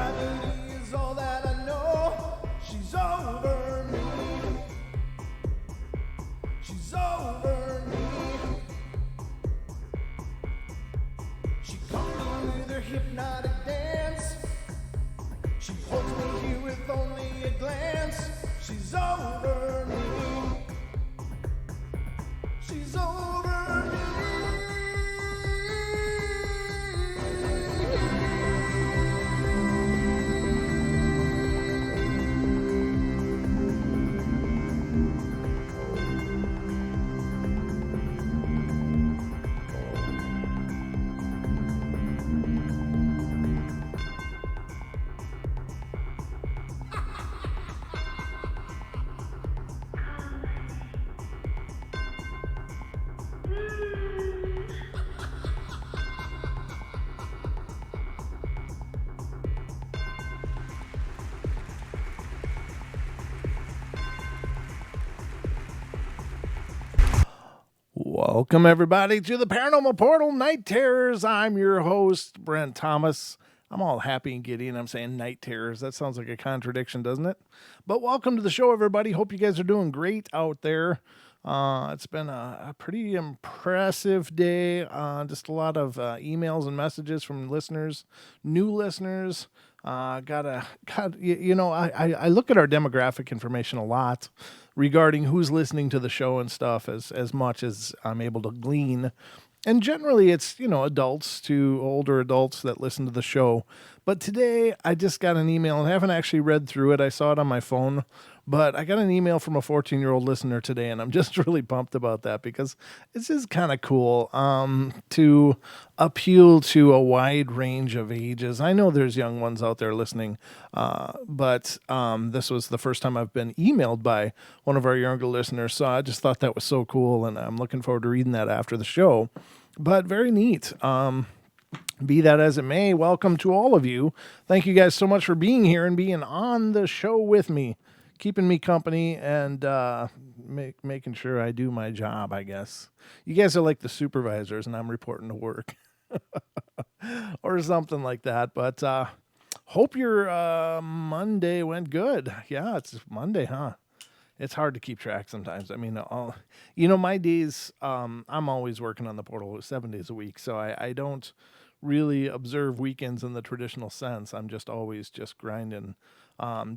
Gravity is all that I know. She's over me. She's over me. She comes with her hypnotic dance. She holds me here with only a glance. She's over me. She's over me. Welcome, everybody, to the Paranormal Portal Night Terrors. I'm your host, Brent Thomas. I'm all happy and giddy, and I'm saying night terrors. That sounds like a contradiction, doesn't it? But welcome to the show, everybody. Hope you guys are doing great out there. It's been a pretty impressive day. Just a lot of emails and messages from listeners, new listeners. I look at our demographic information a lot regarding who's listening to the show and stuff as much as I'm able to glean. And generally it's, adults to older adults that listen to the show. But today I just got an email and I haven't actually read through it. I saw it on my phone, but I got an email from a 14-year-old listener today, and I'm just really pumped about that because it's just kind of cool to appeal to a wide range of ages. I know there's young ones out there listening, but this was the first time I've been emailed by one of our younger listeners, so I just thought that was so cool, and I'm looking forward to reading that after the show. But very neat. Be that as it may, welcome to all of you. Thank you guys so much for being here and being on the show with me, keeping me company and making sure I do my job, I guess. You guys are like the supervisors and I'm reporting to work or something like that. But hope your Monday went good. Yeah, it's Monday, huh? It's hard to keep track sometimes. I mean, my days, I'm always working on the portal 7 days a week, so I don't really observe weekends in the traditional sense. I'm just always just grinding,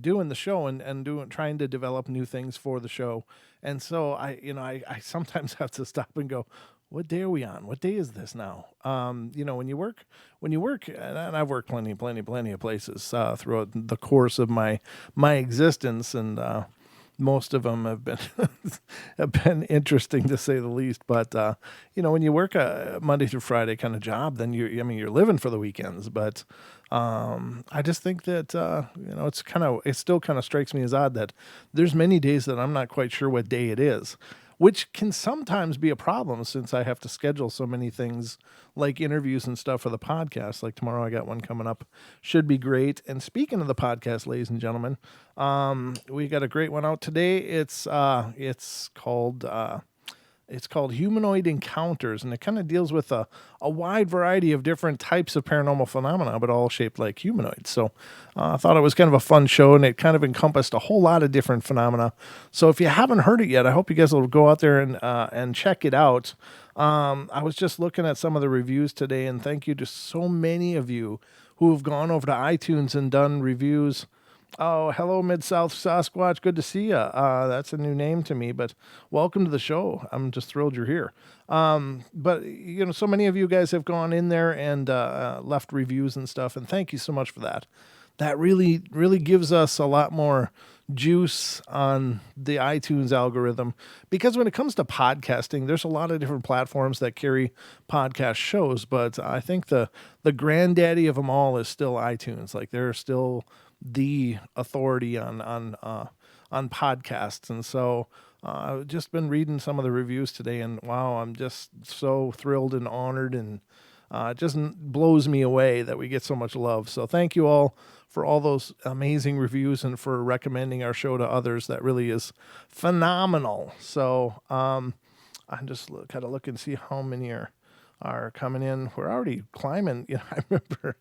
doing the show and trying to develop new things for the show. And so I sometimes have to stop and go, what day are we on? What day is this now? When you work, and I've worked plenty of places throughout the course of my existence, and most of them have been have been interesting to say the least. But when you work a Monday through Friday kind of job, then you're living for the weekends. But I just think that it still kind of strikes me as odd that there's many days that I'm not quite sure what day it is, which can sometimes be a problem since I have to schedule so many things like interviews and stuff for the podcast. Like tomorrow I got one coming up, should be great. And speaking of the podcast, ladies and gentlemen, we got a great one out today. It's called Humanoid Encounters, and it kind of deals with a wide variety of different types of paranormal phenomena, but all shaped like humanoids. So I thought it was kind of a fun show, and it kind of encompassed a whole lot of different phenomena. So if you haven't heard it yet, I hope you guys will go out there and check it out. I was just looking at some of the reviews today, and thank you to so many of you who have gone over to iTunes and done reviews. Oh, hello, Mid-South Sasquatch. Good to see you. That's a new name to me, but welcome to the show. I'm just thrilled you're here. But, so many of you guys have gone in there and left reviews and stuff, and thank you so much for that. That really, really gives us a lot more juice on the iTunes algorithm, because when it comes to podcasting, there's a lot of different platforms that carry podcast shows, but I think the granddaddy of them all is still iTunes. Like, they're still the authority on podcasts. And so I've just been reading some of the reviews today, and wow, I'm just so thrilled and honored, and it just blows me away that we get so much love. So thank you all for all those amazing reviews and for recommending our show to others. That really is phenomenal. So I'm just kind of looking to see how many are are coming in. We're already climbing. I remember,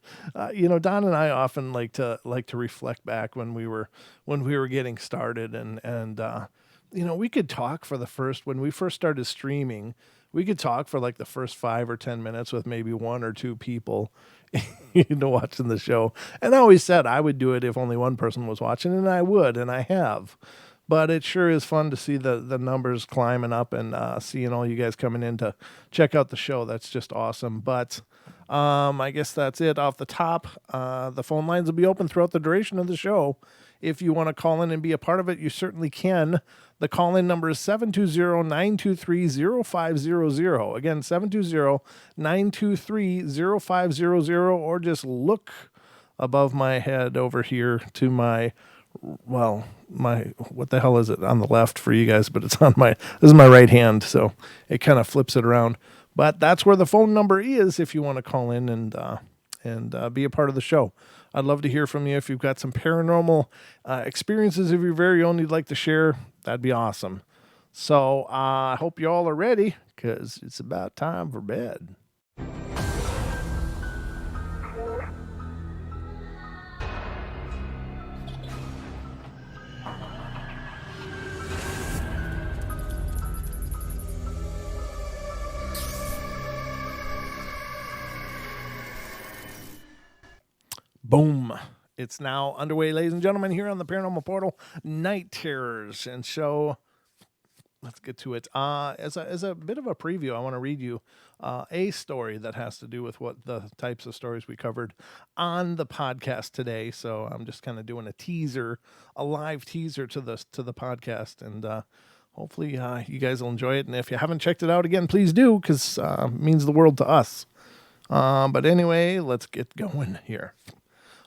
Don and I often like to reflect back when we were getting started, and we could talk when we first started streaming. We could talk for like the first 5 or 10 minutes with maybe one or two people, watching the show. And I always said I would do it if only one person was watching, and I would, and I have. But it sure is fun to see the numbers climbing up and seeing all you guys coming in to check out the show. That's just awesome. But I guess that's it off the top. The phone lines will be open throughout the duration of the show. If you want to call in and be a part of it, you certainly can. The call-in number is 720-923-0500. Again, 720-923-0500, or just look above my head over here to my what the hell is it on the left for you guys, but this is my right hand, so it kind of flips it around. But that's where the phone number is if you want to call in and be a part of the show. I'd love to hear from you. If you've got some paranormal experiences of your very own you'd like to share, that'd be awesome. So I hope you all are ready, because it's about time for bed. Boom. It's now underway, ladies and gentlemen, here on the Paranormal Portal Night Terrors. And so let's get to it. As a bit of a preview, I want to read you a story that has to do with what the types of stories we covered on the podcast today. So I'm just kind of doing a live teaser to the podcast, and hopefully you guys will enjoy it. And if you haven't checked it out again, please do, because it means the world to us. But anyway, let's get going here.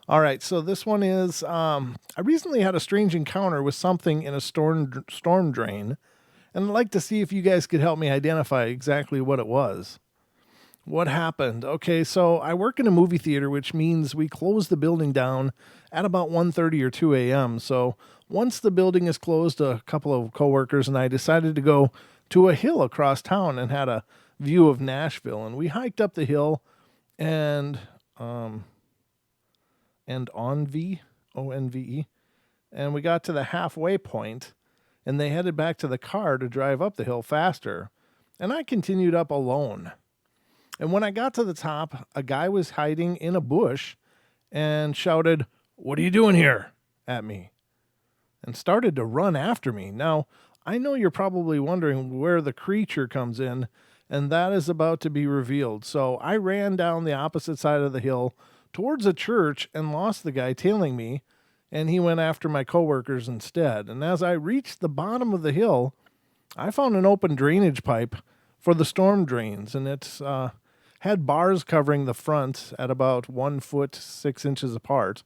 All right, so this one is, I recently had a strange encounter with something in a storm drain, and I'd like to see if you guys could help me identify exactly what it was. What happened? Okay, so I work in a movie theater, which means we close the building down at about 1:30 or 2 a.m. So once the building is closed, a couple of coworkers and I decided to go to a hill across town and had a view of Nashville, and we hiked up the hill and ONVE, and we got to the halfway point, and they headed back to the car to drive up the hill faster, and I continued up alone. And when I got to the top, a guy was hiding in a bush and shouted, "What are you doing here?" at me, and started to run after me. Now, I know you're probably wondering where the creature comes in, and that is about to be revealed. So I ran down the opposite side of the hill towards a church and lost the guy tailing me, and he went after my coworkers instead. And as I reached the bottom of the hill, I found an open drainage pipe for the storm drains, and it's had bars covering the front at about 1 foot 6 inches apart,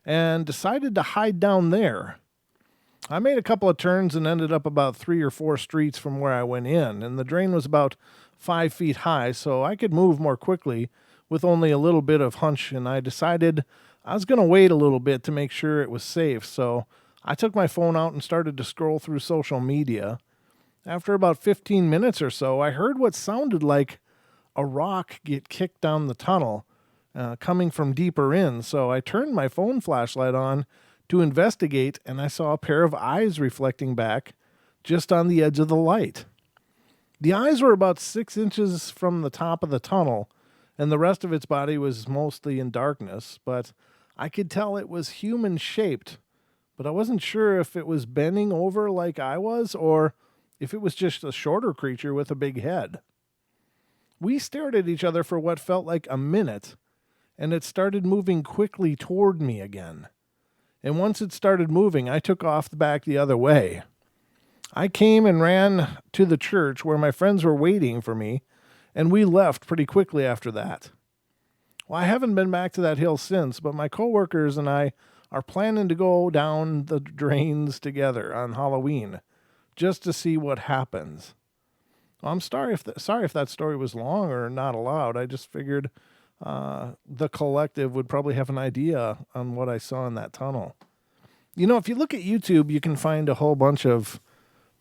and decided to hide down there. I made a couple of turns and ended up about 3 or 4 streets from where I went in, and the drain was about 5 feet high, so I could move more quickly with only a little bit of hunch, and I decided I was going to wait a little bit to make sure it was safe. So I took my phone out and started to scroll through social media. After about 15 minutes or so, I heard what sounded like a rock get kicked down the tunnel, coming from deeper in. So I turned my phone flashlight on to investigate, and I saw a pair of eyes reflecting back just on the edge of the light. The eyes were about 6 inches from the top of the tunnel, and the rest of its body was mostly in darkness, but I could tell it was human-shaped, but I wasn't sure if it was bending over like I was, or if it was just a shorter creature with a big head. We stared at each other for what felt like a minute, and it started moving quickly toward me again. And once it started moving, I took off back the other way. I came and ran to the church where my friends were waiting for me, and we left pretty quickly after that. Well, I haven't been back to that hill since, but my coworkers and I are planning to go down the drains together on Halloween, just to see what happens. Well, I'm sorry if that story was long or not allowed. I just figured the collective would probably have an idea on what I saw in that tunnel. If you look at YouTube, you can find a whole bunch of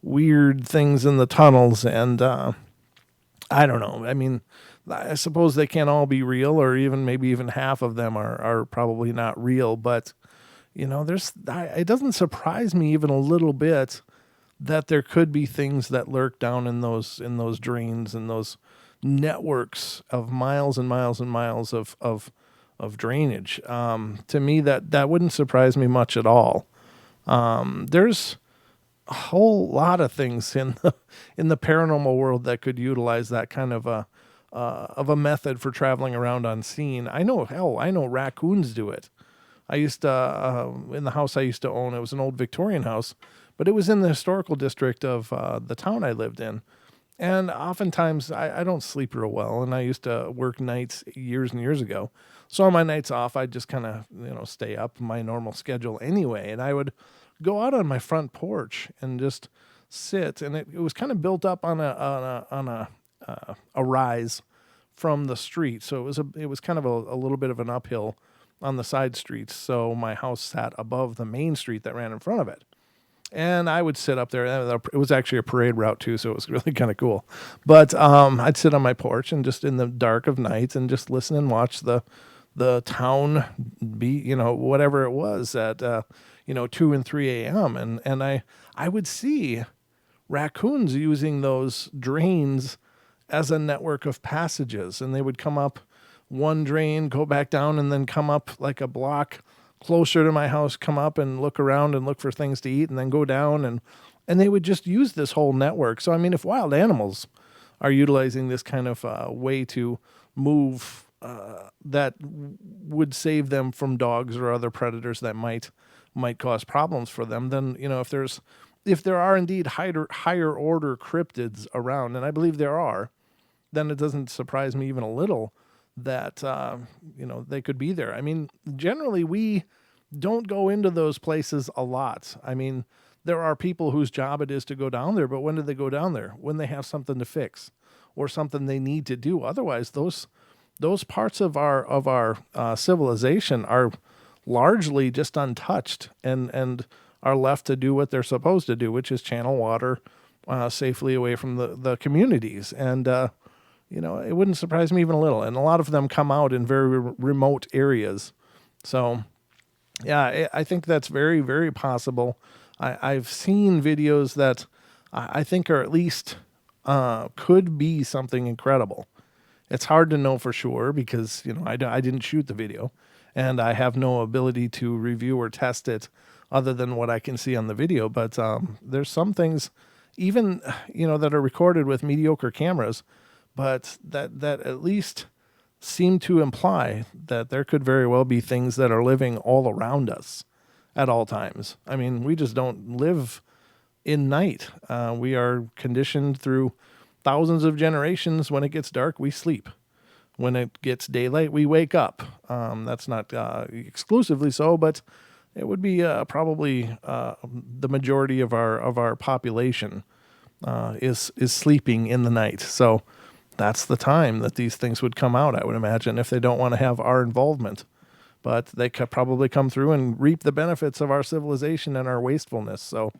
weird things in the tunnels, and I don't know. I mean, I suppose they can't all be real, or even maybe even half of them are probably not real. But it doesn't surprise me even a little bit that there could be things that lurk down in those drains and those networks of miles and miles and miles of drainage. To me, that wouldn't surprise me much at all. There's a whole lot of things in the paranormal world that could utilize that kind of a method for traveling around unseen. I know raccoons do it. I used to in the house I used to own. It was an old Victorian house, but it was in the historical district of the town I lived in. And oftentimes I don't sleep real well, and I used to work nights years and years ago. So on my nights off, I'd just kind of stay up my normal schedule anyway, and I would go out on my front porch and just sit. And it was kind of built up on a rise from the street, so it was kind of a little bit of an uphill on the side streets. So my house sat above the main street that ran in front of it. And I would sit up there. It was actually a parade route too, so it was really kind of cool. But I'd sit on my porch and just in the dark of night and just listen and watch the town be, whatever it was at 2 and 3 a.m. And I would see raccoons using those drains as a network of passages, and they would come up one drain, go back down, and then come up like a block closer to my house, come up and look around and look for things to eat, and then go down, and they would just use this whole network. So I mean, if wild animals are utilizing this kind of way to move, that would save them from dogs or other predators that might cause problems for them, then if there are indeed higher order cryptids around, and I believe there are, then it doesn't surprise me even a little that they could be there. I mean, generally we don't go into those places a lot. I mean, there are people whose job it is to go down there, but when do they go down there? When they have something to fix or something they need to do. Otherwise, those parts of our civilization are largely just untouched and are left to do what they're supposed to do, which is channel water safely away from the communities. And it wouldn't surprise me even a little. And a lot of them come out in very remote areas. So, yeah, I think that's very, very possible. I've seen videos that I think are at least could be something incredible. It's hard to know for sure because, I didn't shoot the video and I have no ability to review or test it other than what I can see on the video. But there's some things even, that are recorded with mediocre cameras, but that at least seem to imply that there could very well be things that are living all around us at all times. I mean, we just don't live in night. We are conditioned through thousands of generations. When it gets dark, we sleep. When it gets daylight, we wake up. That's not exclusively so, but it would be probably the majority of our population is sleeping in the night. So that's the time that these things would come out, I would imagine, if they don't want to have our involvement. But they could probably come through and reap the benefits of our civilization and our wastefulness. So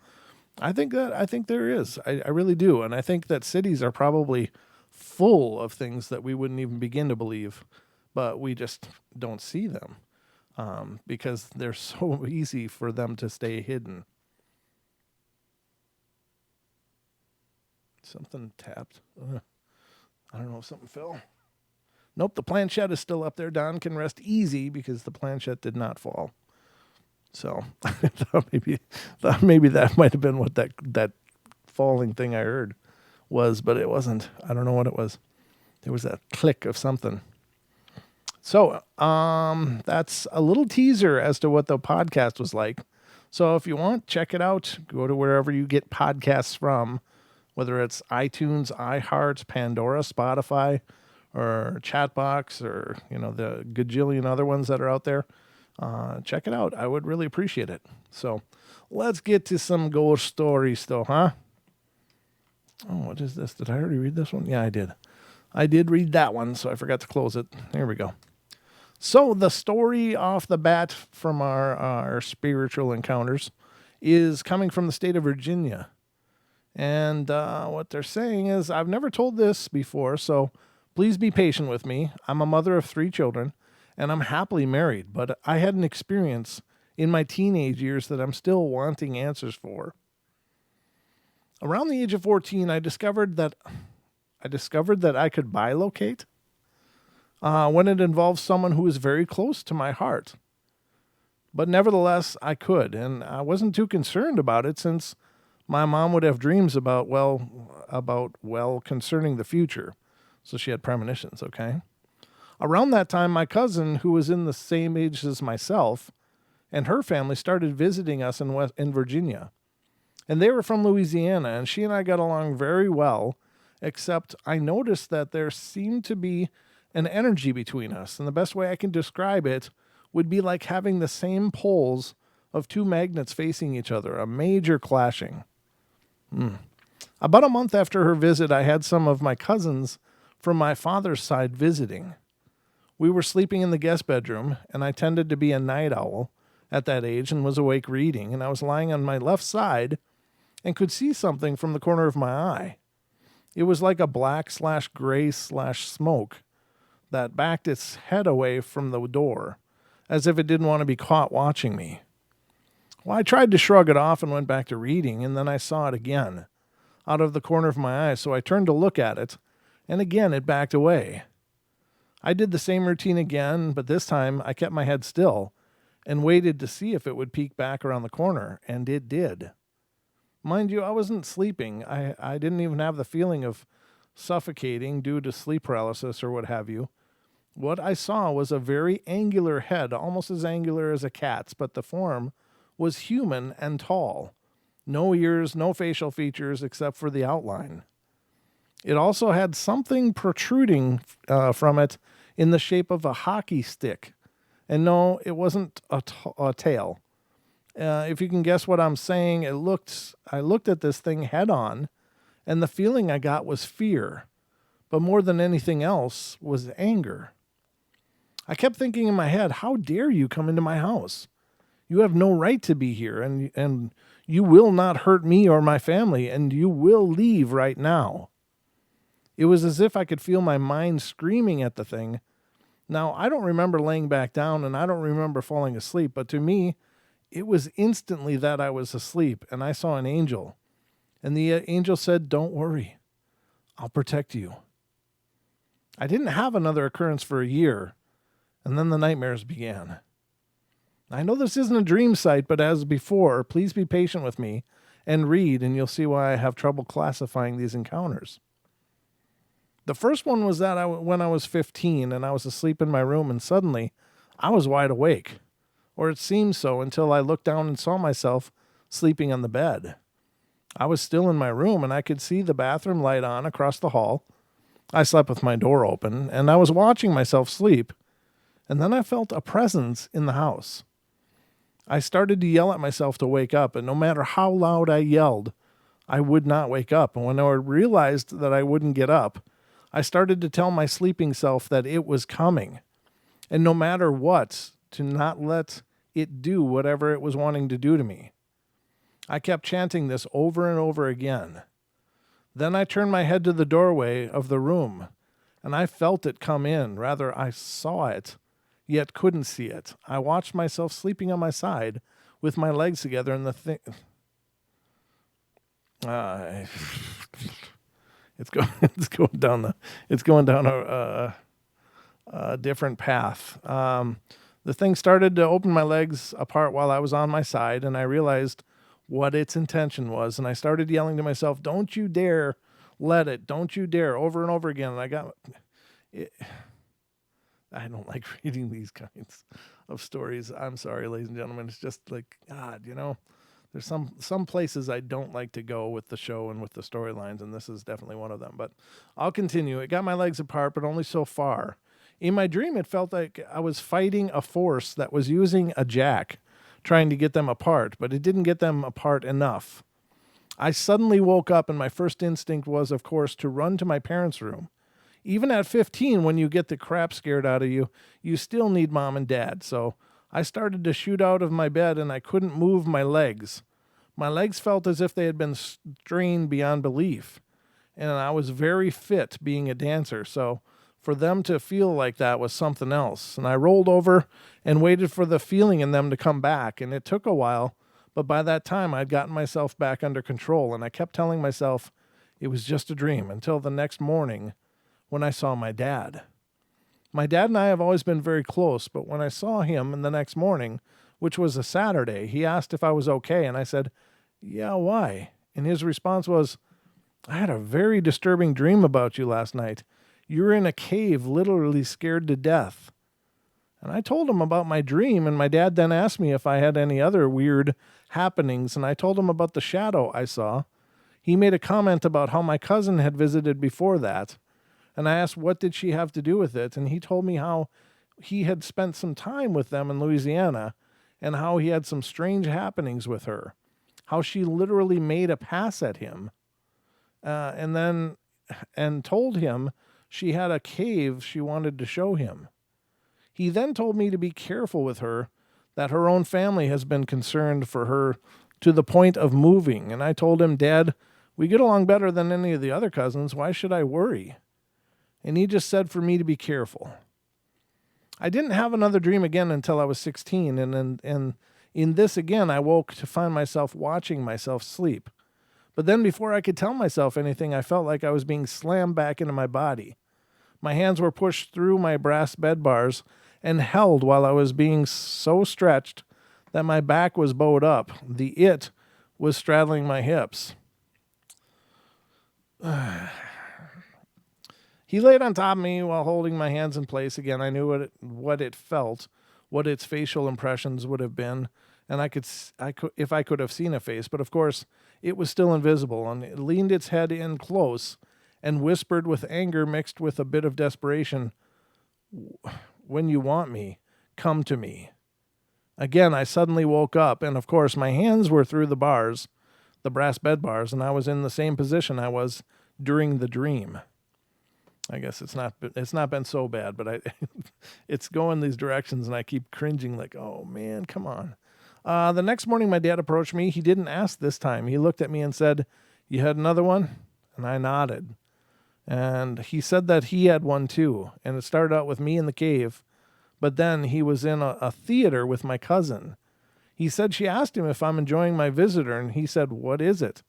I think there is. I really do. And I think that cities are probably full of things that we wouldn't even begin to believe, but we just don't see them because they're so easy for them to stay hidden. Something tapped. I don't know if something fell. Nope, the planchette is still up there. Don can rest easy because the planchette did not fall. So I thought maybe that might have been what that falling thing I heard was, but it wasn't. I don't know what it was. There was that click of something. So that's a little teaser as to what the podcast was like. So if you want, check it out. Go to wherever you get podcasts from, whether it's iTunes, iHeart, Pandora, Spotify, or Chatbox, or the gajillion other ones that are out there. Check it out. I would really appreciate it. So let's get to some ghost stories though, huh? Oh, what is this? Did I already read this one? Yeah, I did. I did read that one, so I forgot to close it. Here we go. So the story off the bat from our spiritual encounters is coming from the state of Virginia. And what they're saying is, I've never told this before, so please be patient with me. I'm a mother of 3 children, and I'm happily married, but I had an experience in my teenage years that I'm still wanting answers for. Around the age of 14, I discovered that I could bilocate when it involves someone who is very close to my heart. But nevertheless, I could, and I wasn't too concerned about it since my mom would have dreams about concerning the future. So she had premonitions, okay? Around that time, my cousin, who was in the same age as myself, and her family started visiting us in Virginia. And they were from Louisiana, and she and I got along very well, except I noticed that there seemed to be an energy between us. And the best way I can describe it would be like having the same poles of 2 magnets facing each other, a major clashing. About a month after her visit, I had some of my cousins from my father's side visiting. We were sleeping in the guest bedroom, and I tended to be a night owl at that age and was awake reading, and I was lying on my left side and could see something from the corner of my eye. It was like a black/gray/smoke that backed its head away from the door, as if it didn't want to be caught watching me. Well, I tried to shrug it off and went back to reading, and then I saw it again, out of the corner of my eye, so I turned to look at it, and again it backed away. I did the same routine again, but this time I kept my head still and waited to see if it would peek back around the corner, and it did. Mind you, I wasn't sleeping. I didn't even have the feeling of suffocating due to sleep paralysis or what have you. What I saw was a very angular head, almost as angular as a cat's, but the form was human and tall. No ears, no facial features except for the outline. It also had something protruding from it in the shape of a hockey stick. And no, it wasn't a tail. If you can guess what I'm saying, I looked at this thing head on, and the feeling I got was fear. But more than anything else was anger. I kept thinking in my head, how dare you come into my house? You have no right to be here, and you will not hurt me or my family, and you will leave right now. It was as if I could feel my mind screaming at the thing. Now, I don't remember laying back down, and I don't remember falling asleep, but to me, it was instantly that I was asleep, and I saw an angel. And the angel said, "Don't worry, I'll protect you." I didn't have another occurrence for a year, and then the nightmares began. I know this isn't a dream site, but as before, please be patient with me and read, and you'll see why I have trouble classifying these encounters. The first one was that when I was 15 and I was asleep in my room, and suddenly I was wide awake, or it seemed so until I looked down and saw myself sleeping on the bed. I was still in my room and I could see the bathroom light on across the hall. I slept with my door open and I was watching myself sleep, and then I felt a presence in the house. I started to yell at myself to wake up, and no matter how loud I yelled, I would not wake up. And when I realized that I wouldn't get up, I started to tell my sleeping self that it was coming, and no matter what, to not let it do whatever it was wanting to do to me. I kept chanting this over and over again. Then I turned my head to the doorway of the room, and I felt it come in. Rather, I saw it, yet couldn't see it. I watched myself sleeping on my side with my legs together, and the thing... It's going down a different path. The thing started to open my legs apart while I was on my side, and I realized what its intention was, and I started yelling to myself, "Don't you dare let it! Don't you dare!" over and over again. And I don't like reading these kinds of stories. I'm sorry, ladies and gentlemen. It's just like, God, there's some places I don't like to go with the show and with the storylines, and this is definitely one of them. But I'll continue. It got my legs apart, but only so far. In my dream, it felt like I was fighting a force that was using a jack, trying to get them apart, but it didn't get them apart enough. I suddenly woke up, and my first instinct was, of course, to run to my parents' room. Even at 15, when you get the crap scared out of you, you still need mom and dad. So I started to shoot out of my bed, and I couldn't move my legs. My legs felt as if they had been strained beyond belief, and I was very fit being a dancer, so for them to feel like that was something else. And I rolled over and waited for the feeling in them to come back, and it took a while, but by that time I'd gotten myself back under control, and I kept telling myself it was just a dream until the next morning when I saw my dad. My dad and I have always been very close, but when I saw him in the next morning, which was a Saturday, he asked if I was okay, and I said, "Yeah, why?" And his response was, "I had a very disturbing dream about you last night. You were in a cave, literally scared to death." And I told him about my dream, and my dad then asked me if I had any other weird happenings, and I told him about the shadow I saw. He made a comment about how my cousin had visited before that, and I asked what did she have to do with it, and he told me how he had spent some time with them in Louisiana, and how he had some strange happenings with her, how she literally made a pass at him, and told him she had a cave she wanted to show him. He then told me to be careful with her, that her own family has been concerned for her to the point of moving. And I told him, "Dad, we get along better than any of the other cousins. Why should I worry?" And he just said for me to be careful. I didn't have another dream again until I was 16. And in this again, I woke to find myself watching myself sleep. But then before I could tell myself anything, I felt like I was being slammed back into my body. My hands were pushed through my brass bed bars and held while I was being so stretched that my back was bowed up. The it was straddling my hips. He laid on top of me while holding my hands in place again. I knew what it felt, what its facial impressions would have been, and I could if I could have seen a face, but of course it was still invisible, and it leaned its head in close and whispered with anger mixed with a bit of desperation, "When you want me, come to me." Again, I suddenly woke up, and of course my hands were through the bars, the brass bed bars, and I was in the same position I was during the dream. I guess it's not been so bad, but it's going these directions, and I keep cringing like, oh man, come on. The next morning, my dad approached me. He didn't ask this time. He looked at me and said, "You had another one?" And I nodded. And he said that he had one too. And it started out with me in the cave, but then he was in a theater with my cousin. He said she asked him if I'm enjoying my visitor, and he said, "What is it?"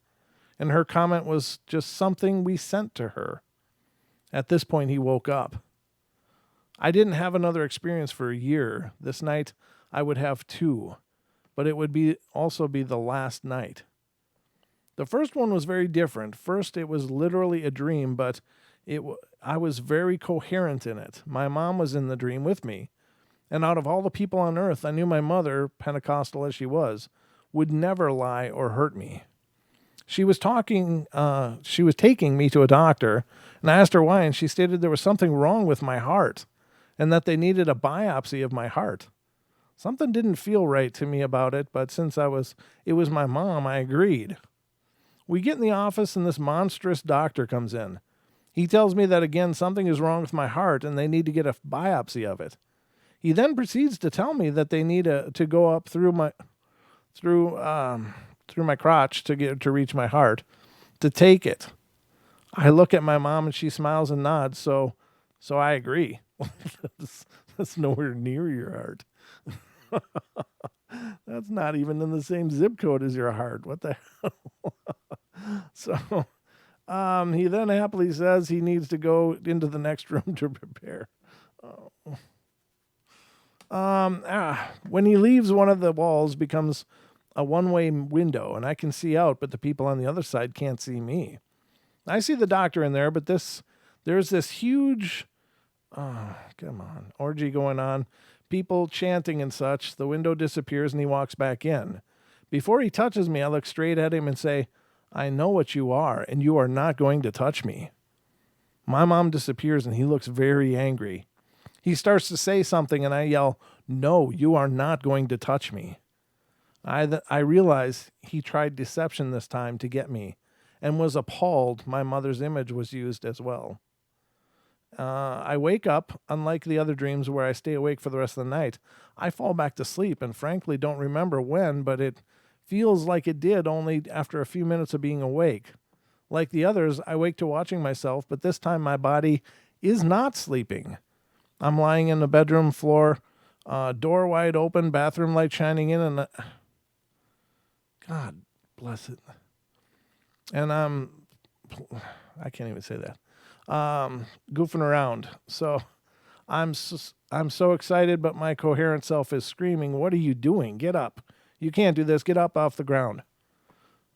And her comment was just something we sent to her. At this point, he woke up. I didn't have another experience for a year. This night, I would have two, but it would also be the last night. The first one was very different. First, it was literally a dream, but I was very coherent in it. My mom was in the dream with me. And out of all the people on earth, I knew my mother, Pentecostal as she was, would never lie or hurt me. She was taking me to a doctor, and I asked her why, and she stated there was something wrong with my heart and that they needed a biopsy of my heart. Something didn't feel right to me about it, but since it was my mom, I agreed. We get in the office, and this monstrous doctor comes in. He tells me that, again, something is wrong with my heart, and they need to get a biopsy of it. He then proceeds to tell me that they need to go up through my crotch to reach my heart, to take it. I look at my mom, and she smiles and nods, so I agree. That's nowhere near your heart. That's not even in the same zip code as your heart. What the hell? So he then happily says he needs to go into the next room to prepare. When he leaves, one of the walls becomes a one-way window, and I can see out, but the people on the other side can't see me. I see the doctor in there, but there's this huge, orgy going on, people chanting and such. The window disappears, and he walks back in. Before he touches me, I look straight at him and say, "I know what you are, and you are not going to touch me." My mom disappears, and he looks very angry. He starts to say something, and I yell, "No, you are not going to touch me." I realize he tried deception this time to get me, and was appalled my mother's image was used as well. I wake up, unlike the other dreams where I stay awake for the rest of the night. I fall back to sleep and frankly don't remember when, but it feels like it did only after a few minutes of being awake. Like the others, I wake to watching myself, but this time my body is not sleeping. I'm lying in the bedroom floor, door wide open, bathroom light shining in, and God bless it. And I can't even say that. Goofing around. So I'm so excited, but my coherent self is screaming, "What are you doing? Get up. You can't do this. Get up off the ground."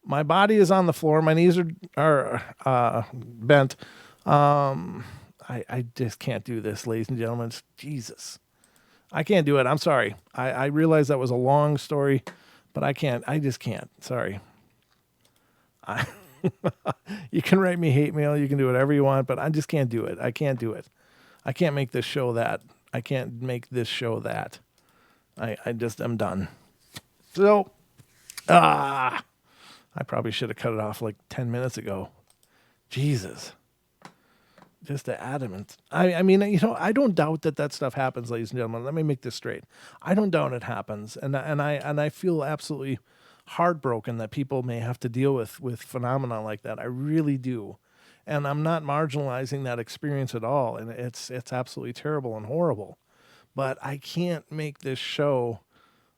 My body is on the floor. My knees are bent. I just can't do this, ladies and gentlemen. Jesus. I can't do it. I'm sorry. I realize that was a long story, but I can't. I just can't. Sorry. You can write me hate mail. You can do whatever you want, but I just can't do it. I can't do it. I can't make this show that. I can't make this show that. I'm done. So, I probably should have cut it off like 10 minutes ago. Jesus. Just adamant. I mean, I don't doubt that stuff happens, ladies and gentlemen. Let me make this straight. I don't doubt it happens, and I feel absolutely heartbroken that people may have to deal with phenomena like that. I really do, and I'm not marginalizing that experience at all. And it's absolutely terrible and horrible, but I can't make this show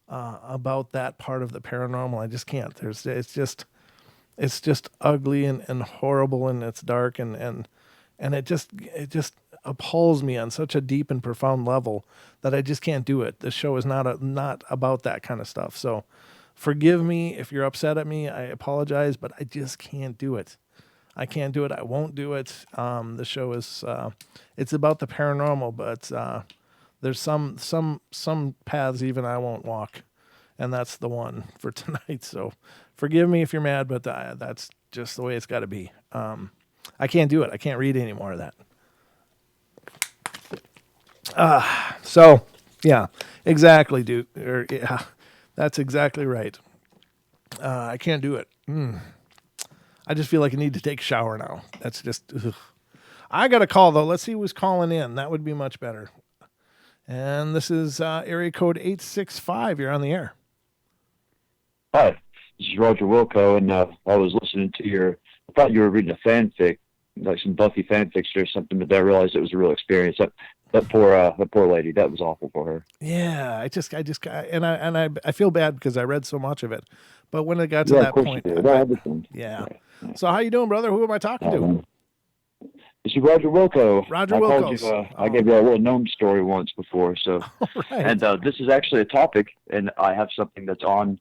about that part of the paranormal. I just can't. It's just ugly and horrible, and it's dark and it just appalls me on such a deep and profound level that I just can't do it. This show is not about that kind of stuff. So forgive me if you're upset at me. I apologize, but I just can't do it. I can't do it. I won't do it. The show is it's about the paranormal, but there's some paths even I won't walk, and that's the one for tonight. So forgive me if you're mad, but that's just the way it's got to be. I can't do it. I can't read any more of that. So, yeah, exactly, dude. Yeah, that's exactly right. I can't do it. I just feel like I need to take a shower now. That's just, ugh. I got a call, though. Let's see who's calling in. That would be much better. And this is area code 865. You're on the air. Hi, this is Roger Wilco, and I was listening to I thought you were reading a fanfic, like some Buffy fanfiction or something, but then I realized it was a real experience. That poor lady, that was awful for her. Yeah, I feel bad because I read so much of it, but when it got to that point, yeah. So how you doing, brother? Who am I talking to? This is Roger Wilco. Roger Wilco. I gave you a little gnome story once before, so right. And this is actually a topic, and I have something that's on.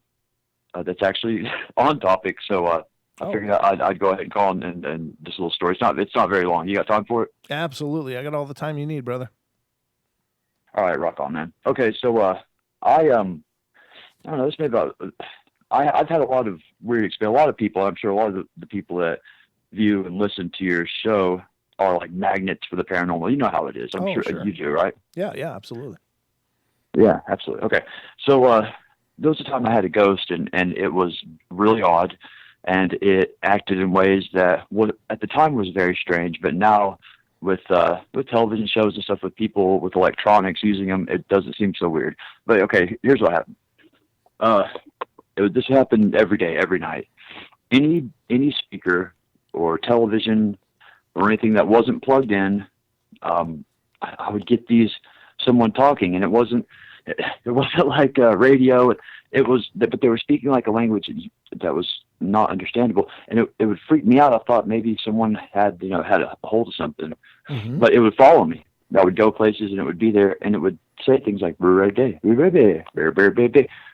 That's actually on topic, so I figured I'd go ahead and call and this little story. It's not very long. You got time for it? Absolutely, I got all the time you need, brother. All right, rock on, man. Okay, so I don't know. This may about. I've had a lot of weird experience. A lot of people, I'm sure, a lot of the people that view and listen to your show are like magnets for the paranormal. You know how it is. I'm sure you do, right? Yeah, absolutely. Yeah, absolutely. Okay, so there was a time I had a ghost, and it was really odd, and it acted in ways that at the time was very strange, but now with television shows and stuff, with people with electronics using them, it doesn't seem so weird. But okay, here's what happened. This happened every day, every night. Any speaker or television or anything that wasn't plugged in, I would get someone talking, and it wasn't like radio. But they were speaking like a language that was not understandable, and it would freak me out. I thought maybe someone had a hold of something, but it would follow me. I would go places, and it would be there, and it would say things like "baby,"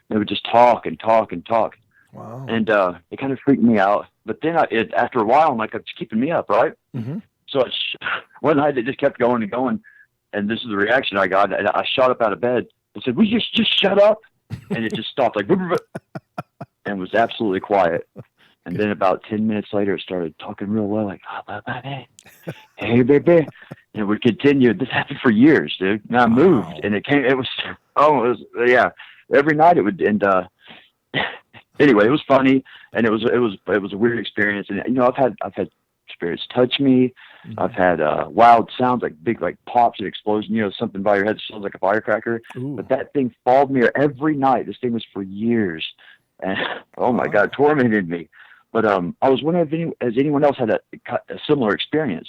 and it would just talk and talk and talk. Wow. And it kind of freaked me out. But then after a while, I'm like, it's keeping me up, right? Mm-hmm. So one night it just kept going and going, and this is the reaction I got. And I shot up out of bed and said, "Will you just shut up?" And it just stopped, like, and was absolutely quiet. And then about 10 minutes later, it started talking real low, like, "Oh, baby, hey, baby," and it would continue. This happened for years, dude. And I moved, and it was every night it would. And anyway, it was funny, and it was a weird experience. And I've had spirits touch me. Mm-hmm. I've had wild sounds, like big, like pops and explosions. Something by your head sounds like a firecracker. Ooh. But that thing followed me every night. This thing was for years, and oh my Wow. God, tormented me. But I was wondering if has anyone else had a similar experience?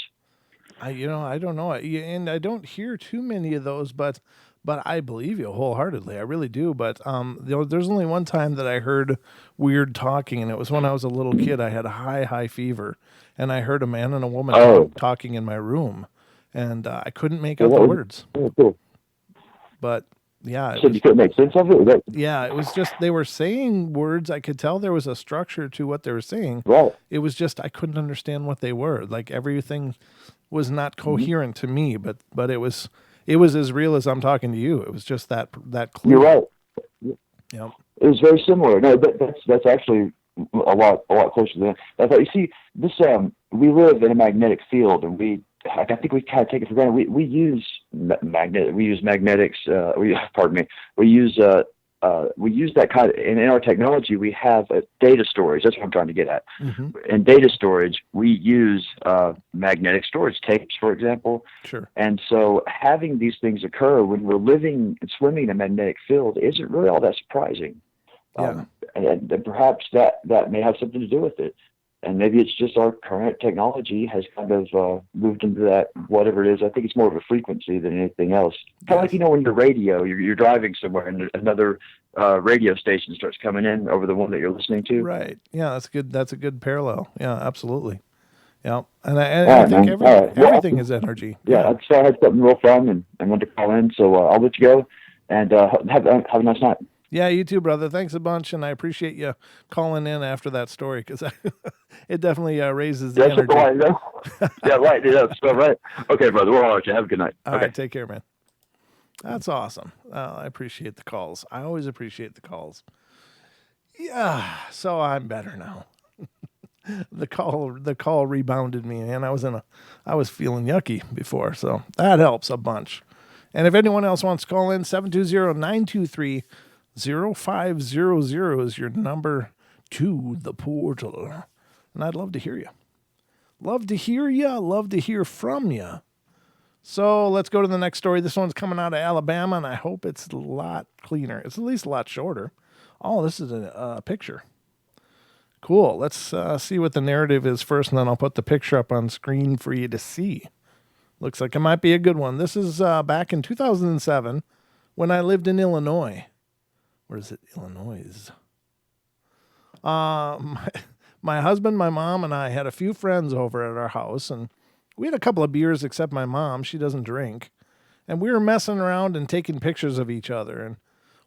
I don't know. And I don't hear too many of those, but I believe you wholeheartedly. I really do. But there's only one time that I heard weird talking, and it was when I was a little kid. I had a high fever, and I heard a man and a woman Oh, talking in my room, and I couldn't make well, out the what was words. oh, cool. But yeah, You it said you was. couldn't make sense of it? Yeah, it was just they were saying words. I could tell there was a structure to what they were saying. Right. It was just I couldn't understand what they were. Like everything was not Mm-hmm. coherent to me, but it was as real as I'm talking to you. It was just that You're clear. right. Yep. It was very similar. No, that's actually a lot closer than that. I thought. You see, this we live in a magnetic field, and I think we kind of take it for granted. We use we use magnetics. Pardon me. We use we use that kind of, and in our technology we have data storage. That's what I'm trying to get at. Mm-hmm. In data storage, we use magnetic storage tapes, for example. Sure. And so having these things occur when we're living and swimming in a magnetic field isn't really all that surprising. Yeah. And perhaps that may have something to do with it. And maybe it's just our current technology has kind of moved into that, whatever it is. I think it's more of a frequency than anything else. Kind of like, Yes. when your radio, you're driving somewhere and another radio station starts coming in over the one that you're listening to. Right. Yeah. That's good. That's a good parallel. Yeah. Absolutely. Yeah. And All I right, think man. All right. everything Well, is energy. yeah, Yeah. I just thought I had something real fun and wanted to call in. So I'll let you go and have a nice night. Yeah, you too, brother. Thanks a bunch, and I appreciate you calling in after that story because it definitely raises the That's energy. right. Yeah, right. Yeah, that's right. Okay, brother. We're all right. You have a good night. All Okay. right, take care, man. That's awesome. I appreciate the calls. I always appreciate the calls. Yeah, so I'm better now. The call rebounded me, and I was feeling yucky before, so that helps a bunch. And if anyone else wants to call in, 720-923-0500 is your number to the portal. And I'd love to hear you. Love to hear you. Love to hear from you. So let's go to the next story. This one's coming out of Alabama, and I hope it's a lot cleaner. It's at least a lot shorter. Oh, this is a picture. Cool. Let's see what the narrative is first, and then I'll put the picture up on screen for you to see. Looks like it might be a good one. This is back in 2007 when I lived in Illinois. Where is it? Illinois. My husband, my mom, and I had a few friends over at our house, and we had a couple of beers, except my mom. She doesn't drink. And we were messing around and taking pictures of each other. And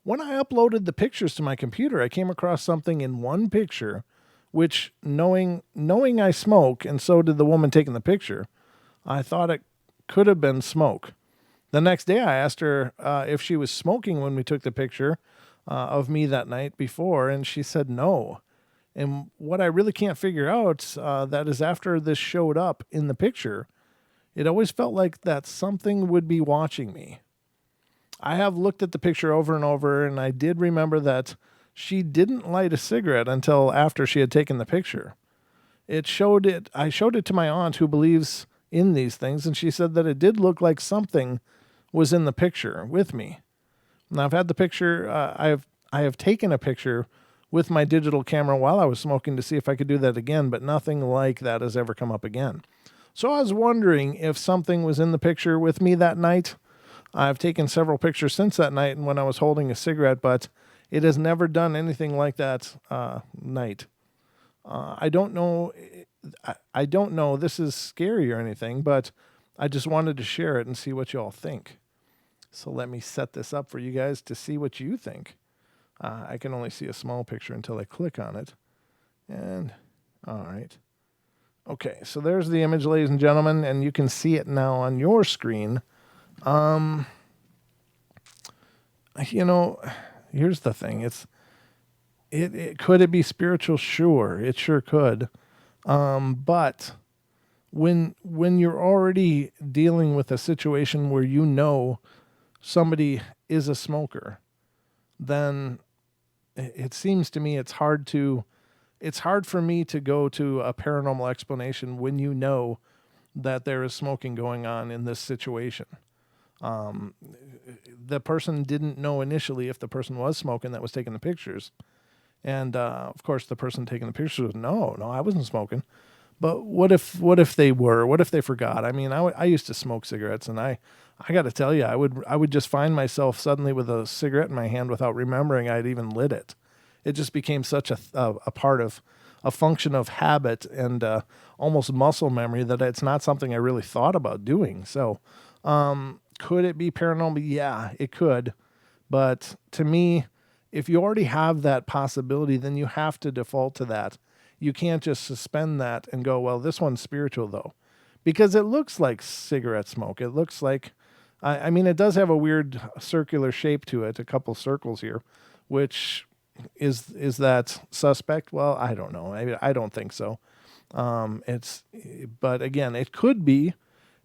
when I uploaded the pictures to my computer, I came across something in one picture, which knowing I smoke, and so did the woman taking the picture, I thought it could have been smoke. The next day, I asked her if she was smoking when we took the picture of me that night before, and she said no. And what I really can't figure out that is after this showed up in the picture, it always felt like that something would be watching me. I have looked at the picture over and over, and I did remember that she didn't light a cigarette until after she had taken the picture. I showed it to my aunt who believes in these things, and she said that it did look like something was in the picture with me. Now I've had the picture. I have taken a picture with my digital camera while I was smoking to see if I could do that again, but nothing like that has ever come up again. So I was wondering if something was in the picture with me that night. I've taken several pictures since that night and when I was holding a cigarette, but it has never done anything like that night. I don't know. I don't know. This is scary or anything, but I just wanted to share it and see what you all think. So let me set this up for you guys to see what you think. I can only see a small picture until I click on it. And all right. Okay, so there's the image, ladies and gentlemen, and you can see it now on your screen. Um, you know, here's the thing. It could it be spiritual? Sure, it sure could. But when you're already dealing with a situation where you know somebody is a smoker, then it seems to me it's hard for me to go to a paranormal explanation when you know that there is smoking going on in this situation. The person didn't know initially if the person was smoking that was taking the pictures. And of course, the person taking the pictures was, no, I wasn't smoking. But what if they were? What if they forgot? I mean, I used to smoke cigarettes, and I got to tell you, I would just find myself suddenly with a cigarette in my hand without remembering I'd even lit it. It just became such a part of a function of habit and almost muscle memory that it's not something I really thought about doing. So, could it be paranormal? Yeah, it could. But to me, if you already have that possibility, then you have to default to that. You can't just suspend that and go, well, this one's spiritual though, because it looks like cigarette smoke. It looks like, I mean, it does have a weird circular shape to it, a couple circles here, which is that suspect? Well, I don't know. I don't think so. It's, but again, it could be,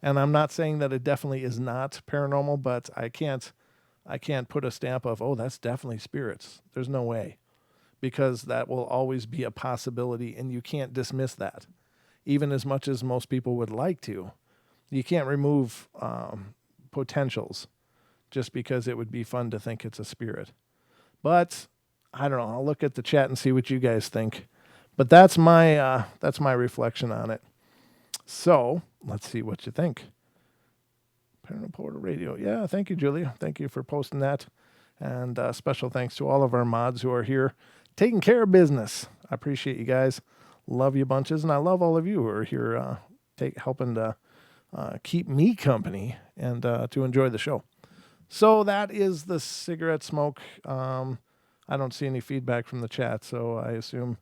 and I'm not saying that it definitely is not paranormal, but I can't put a stamp of, oh, that's definitely spirits. There's no way, because that will always be a possibility, and you can't dismiss that, even as much as most people would like to. You can't remove potentials just because it would be fun to think it's a spirit. But I don't know. I'll look at the chat and see what you guys think. But that's my reflection on it. So let's see what you think. Paranormal Portal Radio. Yeah, thank you, Julia. Thank you for posting that. And special thanks to all of our mods who are here taking care of business. I appreciate you guys. Love you bunches. And I love all of you who are here helping to keep me company and to enjoy the show. So that is the cigarette smoke. I don't see any feedback from the chat, so I assume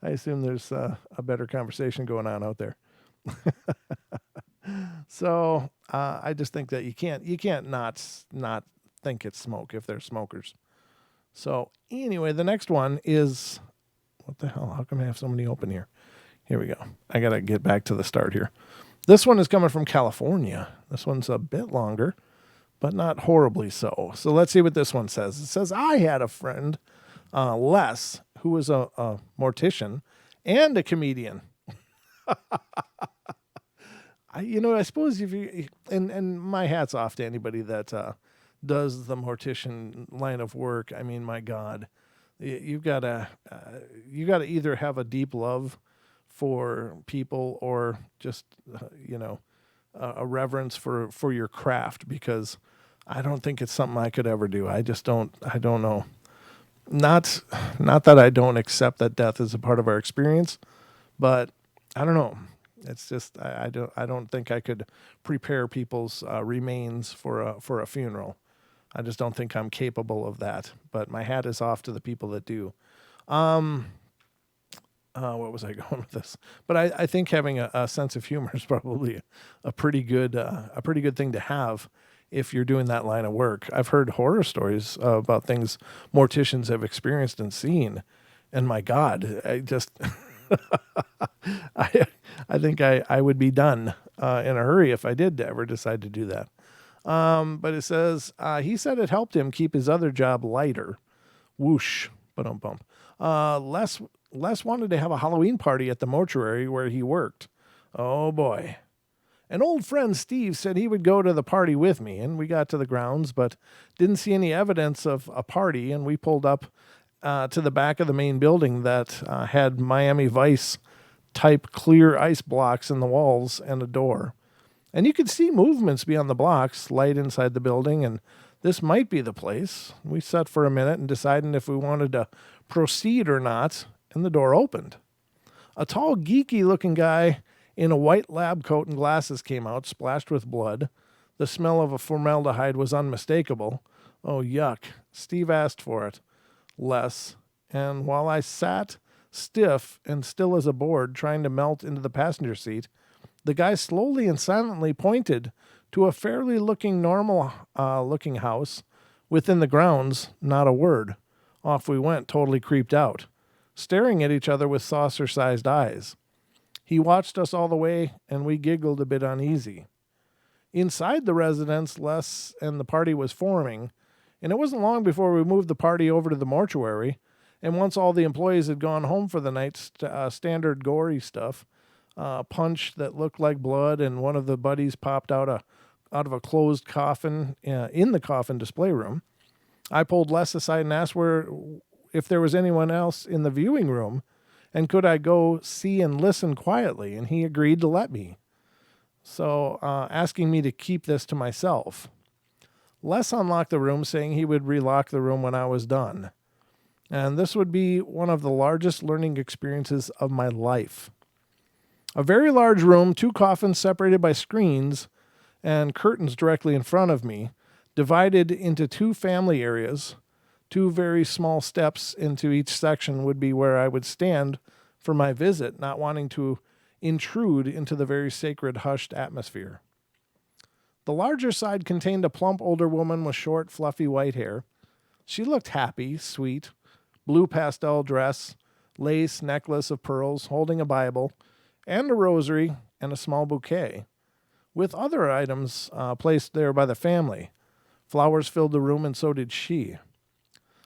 I assume there's a better conversation going on out there. So I just think that you can't not think it's smoke if they're smokers. So anyway, the next one is, what the hell? How come I have so many open here? Here we go. I gotta get back to the start here. This one is coming from California. This one's a bit longer, but not horribly so. So let's see what this one says. It says, I had a friend, Les, who was a mortician and a comedian. I suppose if you, and my hat's off to anybody that does the mortician line of work. I mean, my God, you've got to either have a deep love for people or just a reverence for your craft, because I don't think it's something I could ever do. I don't know. Not that I don't accept that death is a part of our experience, but I don't know. It's just I don't think I could prepare people's remains for a funeral. I just don't think I'm capable of that. But my hat is off to the people that do. What was I going with this? But I think having a sense of humor is probably a pretty good thing to have if you're doing that line of work. I've heard horror stories about things morticians have experienced and seen, and my God, I just I think I would be done in a hurry if I did ever decide to do that. But it says he said it helped him keep his other job lighter. Whoosh, bump. Les wanted to have a Halloween party at the mortuary where he worked. Oh boy. An old friend, Steve, said he would go to the party with me, and we got to the grounds, but didn't see any evidence of a party, and we pulled up to the back of the main building that had Miami Vice type clear ice blocks in the walls and a door. And you could see movements beyond the blocks, light inside the building, and this might be the place. We sat for a minute and decided if we wanted to proceed or not, and the door opened. A tall, geeky-looking guy in a white lab coat and glasses came out, splashed with blood. The smell of a formaldehyde was unmistakable. Oh, yuck. Steve asked for it. Les. And while I sat stiff and still as a board, trying to melt into the passenger seat, the guy slowly and silently pointed to a fairly normal looking house within the grounds. Not a word. Off we went, totally creeped out, staring at each other with saucer-sized eyes. He watched us all the way, and we giggled a bit uneasy. Inside the residence, Les and the party was forming, and it wasn't long before we moved the party over to the mortuary, and once all the employees had gone home for the night, standard gory stuff, punch that looked like blood, and one of the buddies popped out of a closed coffin in the coffin display room. I pulled Les aside and asked if there was anyone else in the viewing room and could I go see and listen quietly, and he agreed to let me. So, asking me to keep this to myself. Les unlocked the room, saying he would relock the room when I was done. And this would be one of the largest learning experiences of my life. A very large room, 2 coffins separated by screens and curtains directly in front of me, divided into 2 family areas. 2 very small steps into each section would be where I would stand for my visit, not wanting to intrude into the very sacred, hushed atmosphere. The larger side contained a plump older woman with short, fluffy white hair. She looked happy, sweet, blue pastel dress, lace necklace of pearls, holding a Bible, and a rosary and a small bouquet, with other items placed there by the family. Flowers filled the room, and so did she.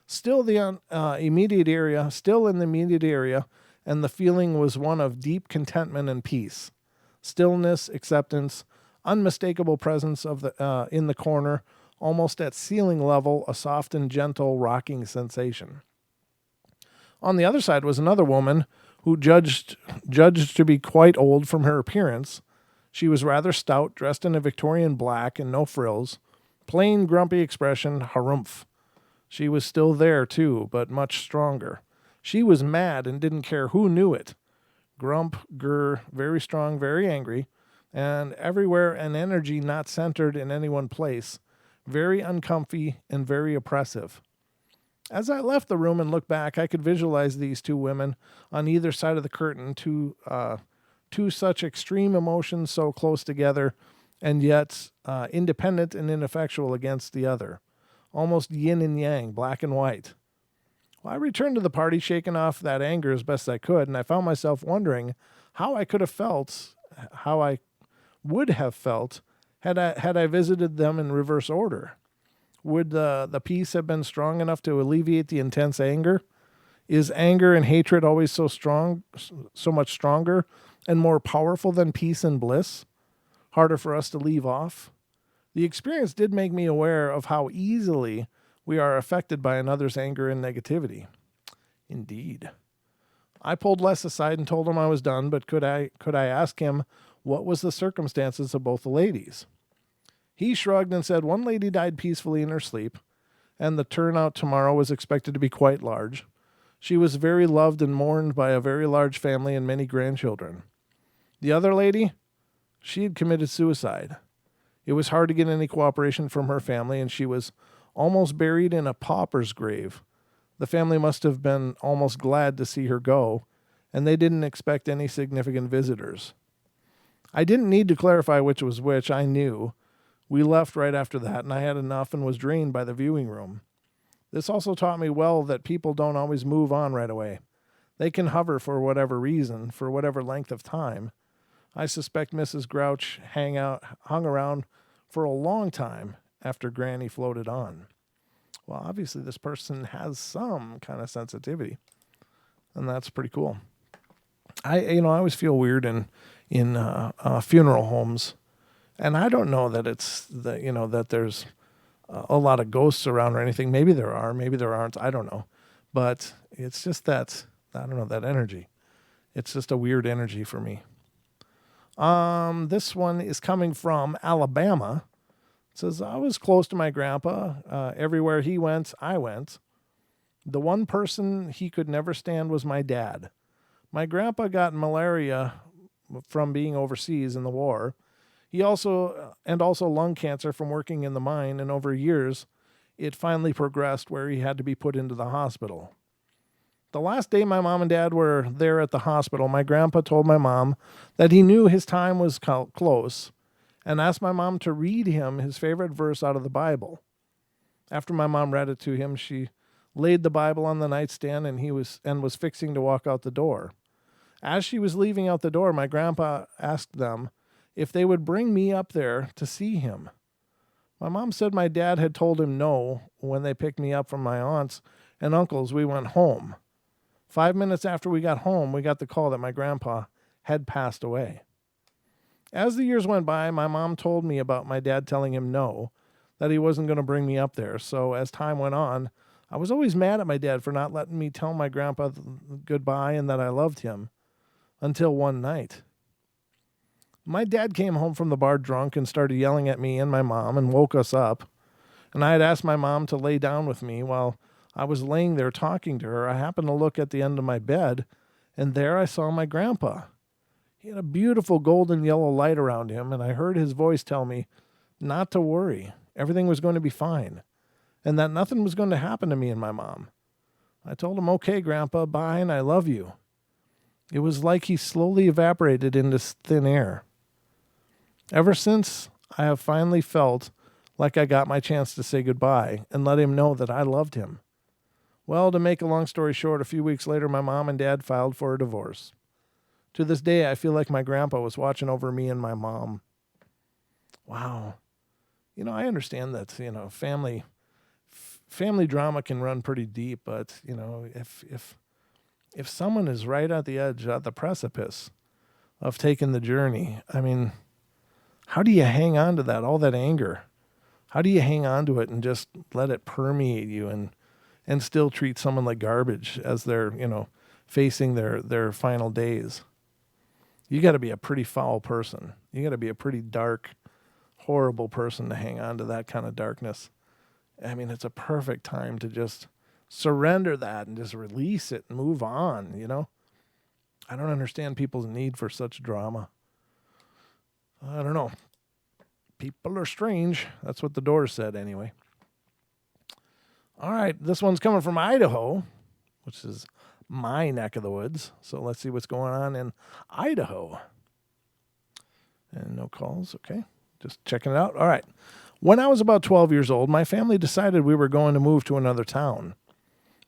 Still in the immediate area, and the feeling was one of deep contentment and peace. Stillness, acceptance, unmistakable presence of the in the corner, almost at ceiling level, a soft and gentle rocking sensation. On the other side was another woman who judged to be quite old from her appearance. She was rather stout, dressed in a Victorian black and no frills, plain grumpy expression, harumph. She was still there too, but much stronger. She was mad and didn't care who knew it. Grump, grr, very strong, very angry, and everywhere an energy not centered in any one place, very uncomfy and very oppressive. As I left the room and looked back, I could visualize these 2 women on either side of the curtain, two such extreme emotions so close together, and yet independent and ineffectual against the other, almost yin and yang, black and white. Well, I returned to the party, shaking off that anger as best I could, and I found myself wondering how I would have felt had I visited them in reverse order. Would the peace have been strong enough to alleviate the intense anger? Is anger and hatred always so much stronger and more powerful than peace and bliss? Harder for us to leave off? The experience did make me aware of how easily we are affected by another's anger and negativity. Indeed. I pulled Les aside and told him I was done, but could I ask him what was the circumstances of both the ladies? He shrugged and said one lady died peacefully in her sleep, and the turnout tomorrow was expected to be quite large. She was very loved and mourned by a very large family and many grandchildren. The other lady, she had committed suicide. It was hard to get any cooperation from her family, and she was almost buried in a pauper's grave. The family must have been almost glad to see her go, and they didn't expect any significant visitors. I didn't need to clarify which was which. I knew. We left right after that, and I had enough and was drained by the viewing room. This also taught me well that people don't always move on right away. They can hover for whatever reason, for whatever length of time. I suspect Mrs. Grouch hung around for a long time after Granny floated on. Well, obviously this person has some kind of sensitivity, and that's pretty cool. I always feel weird in funeral homes, and I don't know that it's that there's a lot of ghosts around or anything. Maybe there are, maybe there aren't. I don't know, but it's just that that energy. It's just a weird energy for me. This one is coming from Alabama. It says, I was close to my grandpa. Everywhere he went, I went. The one person he could never stand was my dad. My grandpa got malaria from being overseas in the war. He also lung cancer from working in the mine, and over years, it finally progressed where he had to be put into the hospital. The last day my mom and dad were there at the hospital, my grandpa told my mom that he knew his time was close and asked my mom to read him his favorite verse out of the Bible. After my mom read it to him, she laid the Bible on the nightstand and was fixing to walk out the door. As she was leaving out the door, my grandpa asked them if they would bring me up there to see him. My mom said my dad had told him no when they picked me up from my aunts and uncles. We went home. 5 minutes after we got home, we got the call that my grandpa had passed away. As the years went by, my mom told me about my dad telling him no, that he wasn't going to bring me up there. So as time went on, I was always mad at my dad for not letting me tell my grandpa goodbye and that I loved him until one night. My dad came home from the bar drunk and started yelling at me and my mom and woke us up. And I had asked my mom to lay down with me while I was laying there talking to her. I happened to look at the end of my bed, and there I saw my grandpa. He had a beautiful golden yellow light around him, and I heard his voice tell me not to worry. Everything was going to be fine, and that nothing was going to happen to me and my mom. I told him, okay, Grandpa, bye, and I love you. It was like he slowly evaporated into thin air. Ever since, I have finally felt like I got my chance to say goodbye and let him know that I loved him. Well, to make a long story short, a few weeks later, my mom and dad filed for a divorce. To this day, I feel like my grandpa was watching over me and my mom. Wow. I understand that, family drama can run pretty deep, but, if someone is right at the edge, at the precipice of taking the journey, I mean, how do you hang on to that, all that anger? How do you hang on to it and just let it permeate you and still treat someone like garbage as they're, facing their final days? You got to be a pretty foul person. You got to be a pretty dark, horrible person to hang on to that kind of darkness. I mean, it's a perfect time to just surrender that and just release it and move on, I don't understand people's need for such drama. I don't know. People are strange. That's what the Doors said anyway. All right, this one's coming from Idaho, which is my neck of the woods. So let's see what's going on in Idaho. And no calls, okay. Just checking it out. All right. When I was about 12 years old, my family decided we were going to move to another town.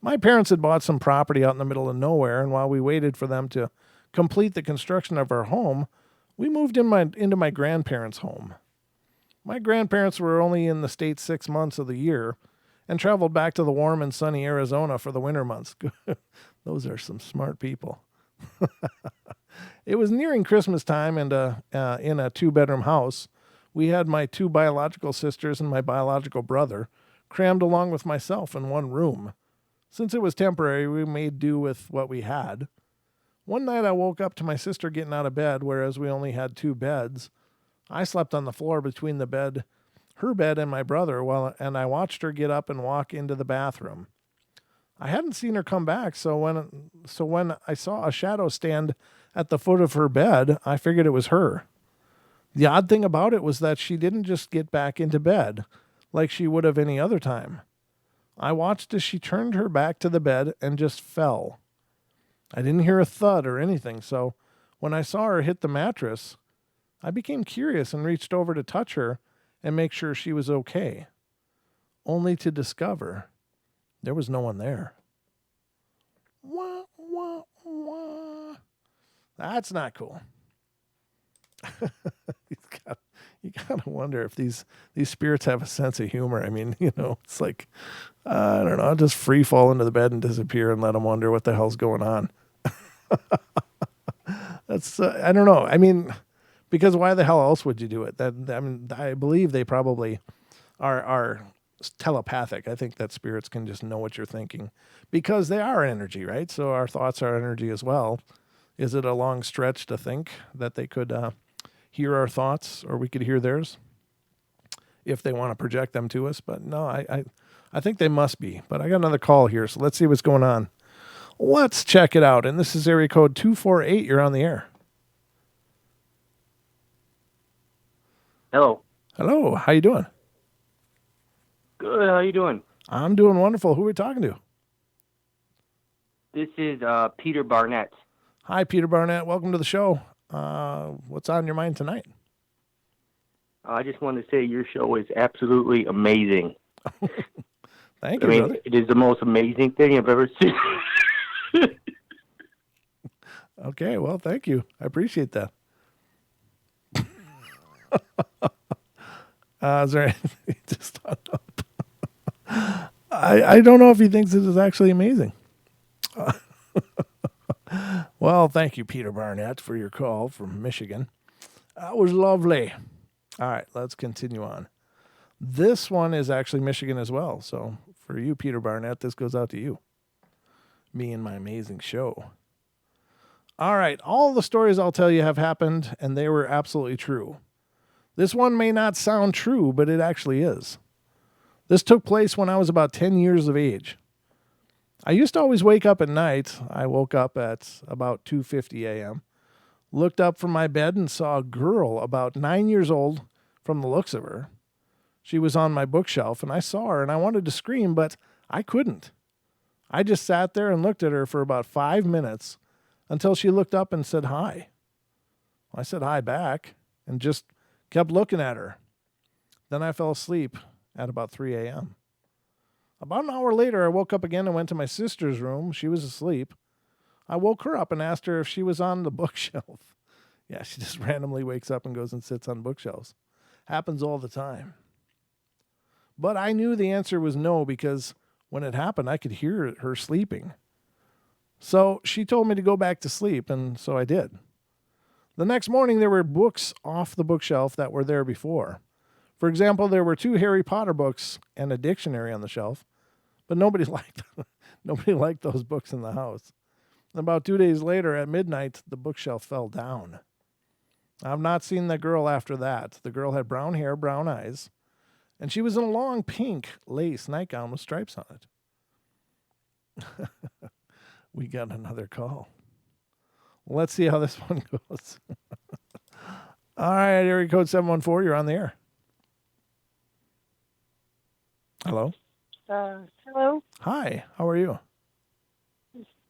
My parents had bought some property out in the middle of nowhere, and while we waited for them to complete the construction of our home, we moved into my grandparents' home. My grandparents were only in the state 6 months of the year and traveled back to the warm and sunny Arizona for the winter months. Those are some smart people. It was nearing Christmas time, and in a 2-bedroom house, we had my 2 biological sisters and my biological brother crammed along with myself in one room. Since it was temporary, we made do with what we had. One night I woke up to my sister getting out of bed, whereas we only had 2 beds. I slept on the floor between her bed and my brother, and I watched her get up and walk into the bathroom. I hadn't seen her come back, so when I saw a shadow stand at the foot of her bed, I figured it was her. The odd thing about it was that she didn't just get back into bed like she would have any other time. I watched as she turned her back to the bed and just fell. I didn't hear a thud or anything, so when I saw her hit the mattress, I became curious and reached over to touch her and make sure she was okay, only to discover there was no one there. Wah, wah, wah. That's not cool. You gotta wonder if these spirits have a sense of humor. I mean, it's like, I don't know, I'll just free fall into the bed and disappear and let them wonder what the hell's going on. That's, I don't know. I mean, because why the hell else would you do it? I believe they probably are telepathic. I think that spirits can just know what you're thinking because they are energy, right? So our thoughts are energy as well. Is it a long stretch to think that they could hear our thoughts or we could hear theirs if they want to project them to us? But no, I think they must be. But I got another call here, so let's see what's going on. Let's check it out. And this is area code 248. You're on the air. Hello. Hello. How you doing? Good. How you doing? I'm doing wonderful. Who are we talking to? This is Peter Barnett. Hi, Peter Barnett. Welcome to the show. What's on your mind tonight? I just wanted to say your show is absolutely amazing. Thank you, brother. It is the most amazing thing I've ever seen. Okay, well, thank you. I appreciate that. Is there anything just hung up? I don't know if he thinks this is actually amazing. Well, thank you, Peter Barnett, for your call from Michigan. That was lovely. All right, let's continue on. This one is actually Michigan as well. So for you, Peter Barnett, this goes out to you. Me and my amazing show. All right. All the stories I'll tell you have happened, and they were absolutely true. This one may not sound true, but it actually is. This took place when I was about 10 years of age. I used to always wake up at night. I woke up at about 2:50 a.m., looked up from my bed and saw a girl about 9 years old from the looks of her. She was on my bookshelf, and I saw her, and I wanted to scream, but I couldn't. I just sat there and looked at her for about 5 minutes until she looked up and said hi. I said hi back and just kept looking at her. Then I fell asleep at about 3 a.m. About an hour later, I woke up again and went to my sister's room. She was asleep. I woke her up and asked her if she was on the bookshelf. Yeah, she just randomly wakes up and goes and sits on bookshelves. Happens all the time. But I knew the answer was no because when it happened, I could hear her sleeping. So she told me to go back to sleep, and so I did. The next morning, there were books off the bookshelf that were there before. For example, there were 2 Harry Potter books and a dictionary on the shelf, but nobody liked those books in the house. And about 2 days later, at midnight, the bookshelf fell down. I've not seen the girl after that. The girl had brown hair, brown eyes, and she was in a long pink lace nightgown with stripes on it. We got another call. Let's see how this one goes. All right, area code 714, you're on the air. Hello? Hello? Hi, how are you?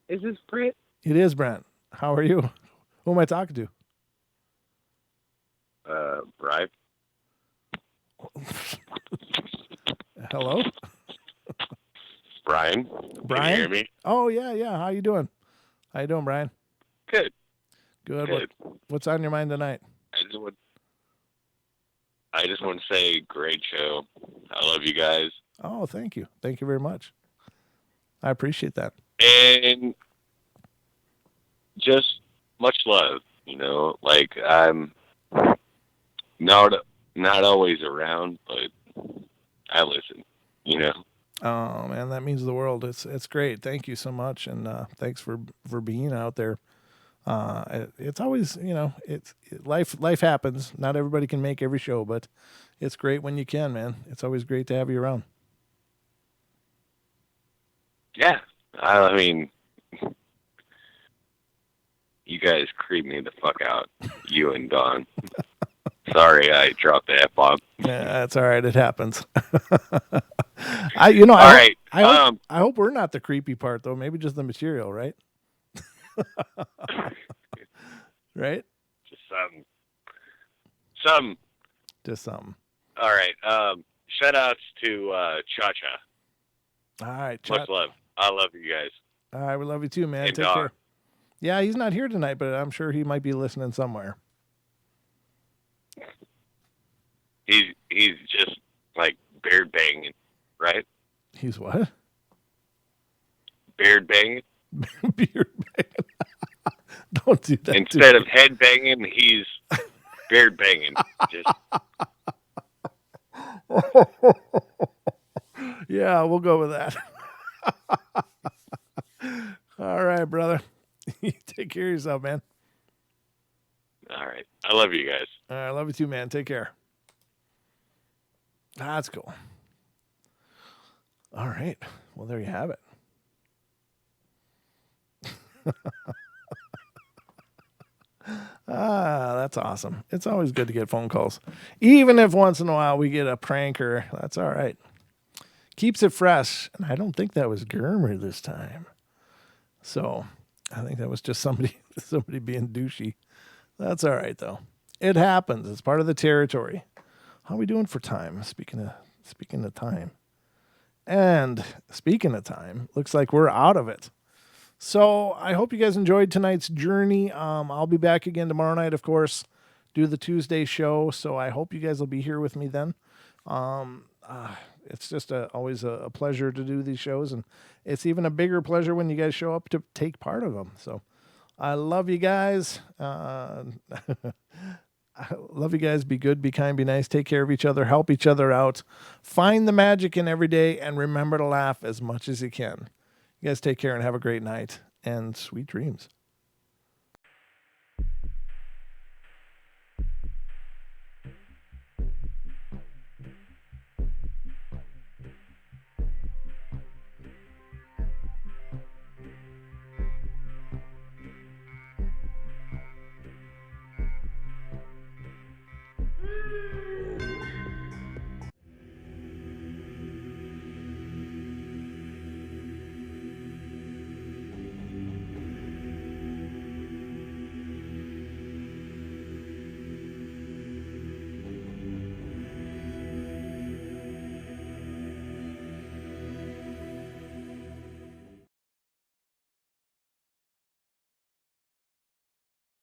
Is this Britt? It is Brent. How are you? Who am I talking to? Brian. Hello? Brian. Brian? Can you hear me? Oh, yeah. How you doing? How you doing, Brian? Good. Good. What's on your mind tonight? I just want to say, great show. I love you guys. Oh, thank you. Thank you very much. I appreciate that. And just much love, like I'm not always around, but I listen, Oh man, that means the world. It's great. Thank you so much, and thanks for being out there. It's always life happens. Not everybody can make every show, but it's great when you can, man. It's always great to have you around. Yeah, I mean, you guys creep me the fuck out, you and Don. Sorry, I dropped the F-bomb. Yeah, that's all right. It happens. I hope we're not the creepy part though. Maybe just the material, right? Right? Just some. Just some. All right. Shout outs to Cha-Cha. All right. Much love. I love you guys. All right. We love you too, man. And Take Don. care. Yeah, he's not here tonight, but I'm sure he might be listening somewhere. He's just like beard banging, right? He's what? Beard banging. Beard banging. Don't do that. Instead of head banging, he's beard banging. Just yeah, we'll go with that. All right, brother. You take care of yourself, man. all right. I love you guys. All right, I love you too, man. Take care. That's cool. All right. Well, there you have it. That's awesome. It's always good to get phone calls. Even if once in a while we get a pranker, that's all right. Keeps it fresh. And I don't think that was Germer this time. So I think that was just somebody being douchey. That's all right, though. It happens. It's part of the territory. How are we doing for time? Speaking of time. And speaking of time, looks like we're out of it. So I hope you guys enjoyed tonight's journey. I'll be back again tomorrow night, of course, do the Tuesday show. So I hope you guys will be here with me then. It's just always a pleasure to do these shows. And it's even a bigger pleasure when you guys show up to take part of them. So I love you guys. Love you guys. Be good, be kind, be nice. Take care of each other. Help each other out. Find the magic in every day, and remember to laugh as much as you can. You guys take care and have a great night and sweet dreams.